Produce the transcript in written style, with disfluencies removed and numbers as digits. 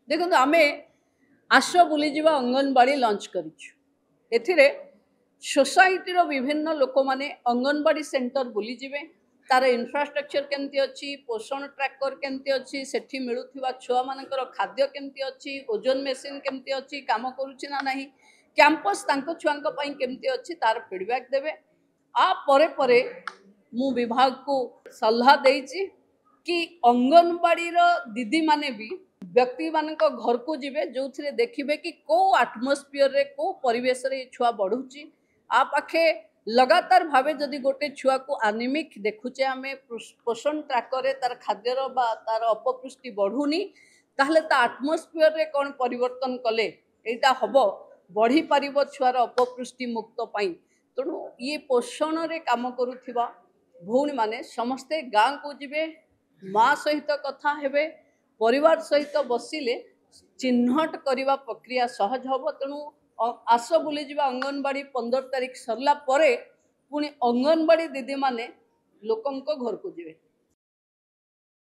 देखो आम आस बुलीजा अंगनवाड़ी लंच कर सोसाइटी विभिन्न लोक मैंने अंगनवाड़ी सेंटर बुलीजे तार इंफ्रास्ट्रक्चर केमती अच्छी पोषण ट्रैकर केमती अच्छी सेठी मिलुवा छुआ मानकर खाद्य केमती अच्छी ओजन मेसीन केमती अच्छी काम करुच्ची ना नहीं कैंपस छुआ केमती अच्छी तार फीडबैक देवे आ परे परे मु विभाग को सलाह देइछि कि अंगनवाड़ी दीदी माने भी व्यक्ति मान घर को जीवे जो थे देखिए कि कौ आटमोस्फियर रे कौ परिवेश रे छुआ बढ़ुची आ पाखे लगातार भावे जदि गोटे छुआ को आनिमिक देखुचे आम पोषण ट्राकर तार खाद्यर तार अपपुष्टि बढ़ुनी ताहले ता आटमोस्फियर रे कौन परिवर्तन कले एटा हबो बढ़ी पारिबो छुआर अपपुष्टि मुक्त पाई तेणु ये पोषण रे काम करुथिबा भौणी माने समस्ते गाँ को जीवे माँ सहित कथा हेबे परिवार सहित बसिले चिन्हट करने प्रक्रिया सहज हम तेणु आस बुलीजा अंगनवाड़ी 15 तारीख सरला पुणी अंगनवाड़ी दीदी माने लोकंक घर को जीवे।